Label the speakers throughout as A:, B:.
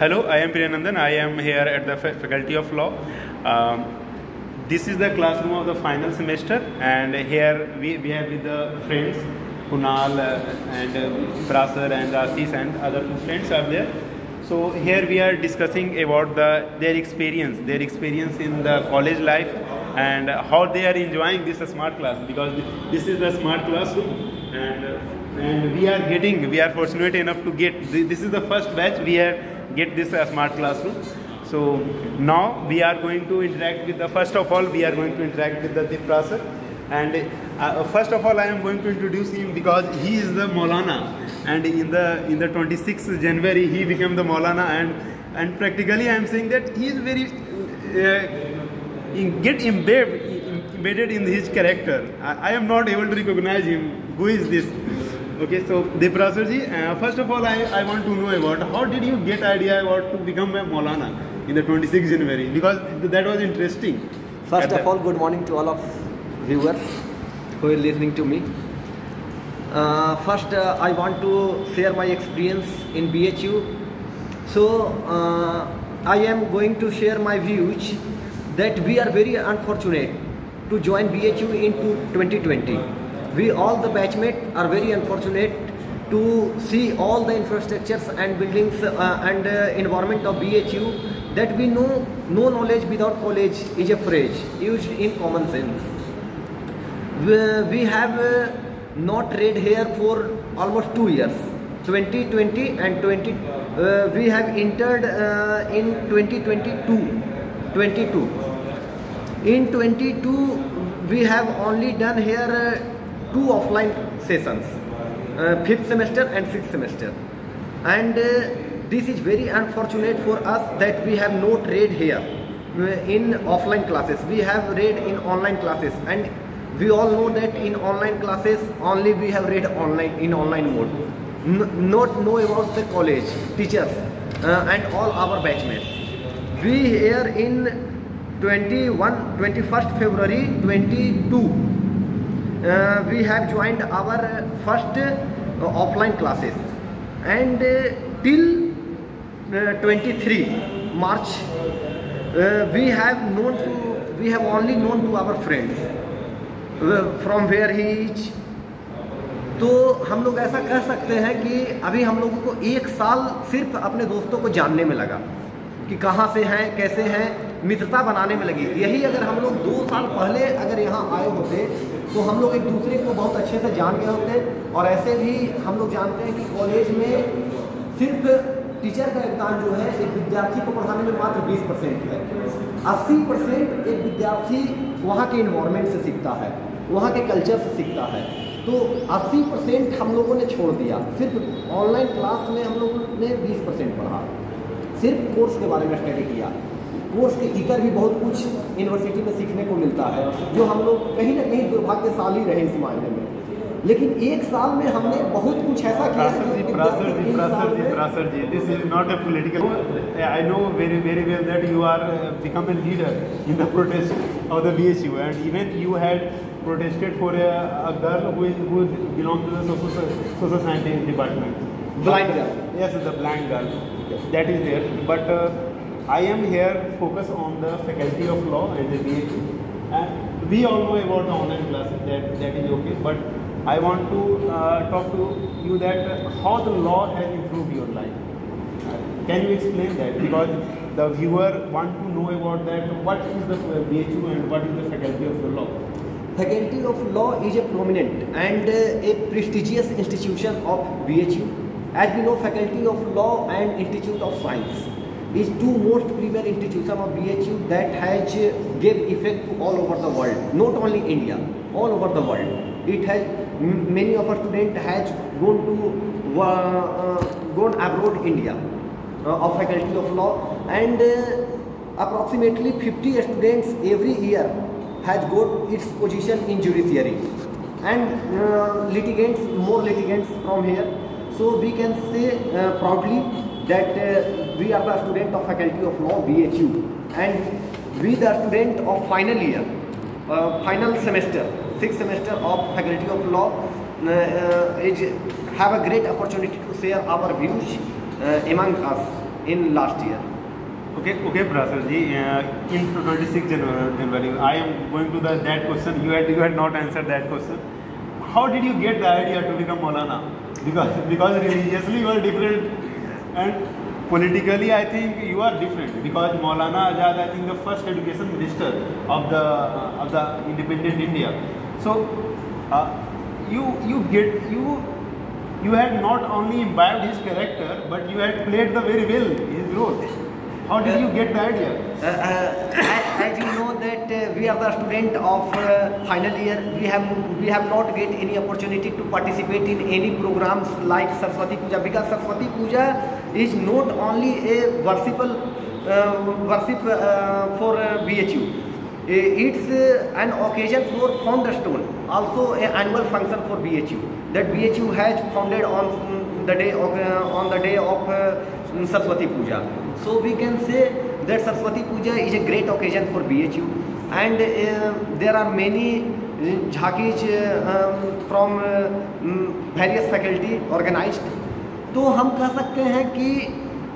A: Hello, I am Priyanandan. I am here at the Faculty of Law. This is the classroom of the final semester, and here we have with the friends Kunal and Prasar and Ashish and other two friends are there. So here we are discussing about their experience in the college life and how they are enjoying this smart class, because this is the smart classroom, and we are fortunate enough to get this is the first batch we get this smart classroom. So now we are going to interact with first of all we are going to interact with the Prasar, and first of all I am going to introduce him because he is the Maulana, and in the 26th January he became the Maulana, and practically I am saying that he is very embedded in his character. I am not able to recognize him. Who is this? Okay, so Prasar ji, first of all I want to know about how did you get idea about to become a Maulana in the 26th January, because that was interesting.
B: First of all, good morning to all of viewers who are listening to me. First, I want to share my experience in BHU. So, I am going to share my views that we are very unfortunate to join BHU in 2020. We all the batchmates are very unfortunate to see all the infrastructures and buildings and environment of BHU, that we know no knowledge without college is a phrase used in common sense. We have not read here for almost 2 years, 2020 and 20. We have entered in 22. In 22, we have only done here 2 offline sessions, 5th semester and 6th semester, and this is very unfortunate for us that we have not read here in offline classes. We have read in online classes, and we all know that in online classes only we have read in online mode, not know about the college teachers and all our batchmates. We here in 21st February 22 we have joined our first offline classes, and till 23 March we have only known to our friends from where he is. तो हम लोग ऐसा कह सकते हैं कि अभी हम लोगों को 1 साल सिर्फ अपने दोस्तों को जानने में लगा कि कहाँ से हैं, कैसे हैं, मित्रता बनाने में लगी। यही अगर हम लोग 2 साल पहले अगर यहाँ आए होते तो हम लोग एक दूसरे को बहुत अच्छे से जान गए होते। और ऐसे भी हम लोग जानते हैं कि कॉलेज में सिर्फ टीचर का योगदान जो है एक विद्यार्थी को पढ़ाने में मात्र 20% है। 80% एक विद्यार्थी वहाँ के इन्वायरमेंट से सीखता है, वहाँ के कल्चर से सीखता है। तो 80% हम लोगों ने छोड़ दिया, सिर्फ ऑनलाइन क्लास में हम लोगों ने 20% पढ़ा, सिर्फ कोर्स के बारे में स्टडी किया। कोर्स के इतर भी बहुत कुछ यूनिवर्सिटी में सीखने को मिलता है, जो हम लोग कहीं ना कहीं दुर्भाग्यशाली रहे इस मायने में। लेकिन 1 साल में हमने बहुत कुछ ऐसा किया।
A: Prasar ji, this is not a political. I know very well that you are become a leader in the protest of the BHU, and even you had protested for a girl who belongs to the social science department.
B: Blind girl.
A: Yes, the blind girl. That is there. But I am here focus on the Faculty of Law and the BHU. And we all know about the online classes. That is okay. But I want to talk to you that how the law has improved your life. Can you explain that? Because the viewer want to know about that. What is the BHU and what is the Faculty of the Law?
B: Faculty of Law is a prominent and a prestigious institution of BHU. As we know, Faculty of Law and Institute of Science is 2 most premier institutions of BHU that has gave effect to all over the world, not only India, all over the world. It has many of our students has gone abroad India of Faculty of Law, and approximately 50 students every year has got its position in judiciary, and more litigants from here. So we can say proudly that we are the student of Faculty of Law BHU, and we the student of final year, final semester, 6th semester of Faculty of Law have a great opportunity to share our views among us. in last year.
A: Okay, Prasad ji. In 26 January, I am going to that question. You had not answered that question. How did you get the idea to become Maulana? Because religiously you are different, and politically I think you are different. Because Maulana Azad, I think the first education minister of the independent India. So you had not only imbibed his character, but you had played the very well his role. How did you get the idea?
B: As you know that we are the student of final year, we have not get any opportunity to participate in any programs like Saraswati Puja, because Saraswati Puja is not only a worship for BHU. It's an occasion for foundation, also an annual function for BHU that BHU has founded on the day of Saraswati Puja. So we can say that Saraswati Puja is a great occasion for BHU, and there are many झांकीज from various faculty organized. तो हम कह सकते हैं कि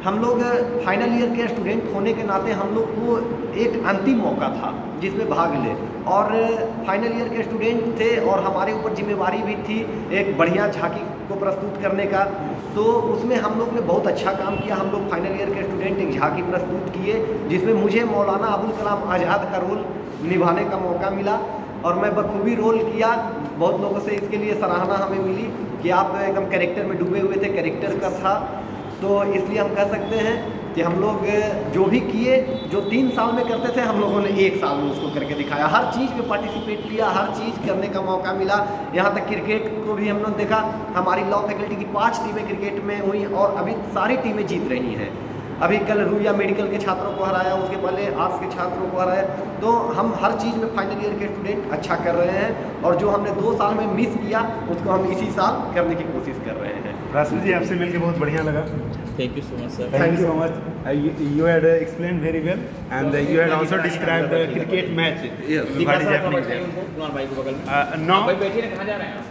B: हम लोग final year के student होने के नाते हम लोग को एक अंतिम मौका था जिसमें भाग ले, और फाइनल ईयर के स्टूडेंट थे और हमारे ऊपर जिम्मेवारी भी थी एक बढ़िया झांकी को प्रस्तुत करने का। तो उसमें हम लोग ने बहुत अच्छा काम किया। हम लोग फाइनल ईयर के स्टूडेंट एक झांकी प्रस्तुत किए जिसमें मुझे मौलाना अबुल कलाम आज़ाद का रोल निभाने का मौका मिला, और मैं बखूबी रोल किया। बहुत लोगों से इसके लिए सराहना हमें मिली कि आप एकदम कैरेक्टर में डूबे हुए थे, कैरेक्टर का था। तो इसलिए हम कह सकते हैं कि हम लोग जो भी किए, जो 3 साल में करते थे, हम लोगों ने 1 साल में उसको करके दिखाया। हर चीज़ में पार्टिसिपेट किया, हर चीज़ करने का मौका मिला। यहाँ तक क्रिकेट को भी हम लोग देखा। हमारी लॉ फैकल्टी की 5 टीमें क्रिकेट में हुई और अभी सारी टीमें जीत रही हैं। अभी कल रूया मेडिकल के छात्रों को हराया, उसके पहले आर्ट्स के छात्रों को हराया। तो हम हर चीज़ में फाइनल ईयर के स्टूडेंट अच्छा कर रहे हैं, और जो हमने 2 साल में मिस किया उसको हम इसी साल करने की कोशिश कर रहे हैं।
A: रासू जी, आपसे मिलकर बहुत बढ़िया लगा।
C: Thank you so much, sir.
A: Thank you so much. You had explained very well, and you had also described the cricket match.
C: Yes.
A: What is happening there?
C: Kumar भाई को बगल में।
A: No.
C: भाई बैठिए ना, कहाँ जा रहे हैं आप?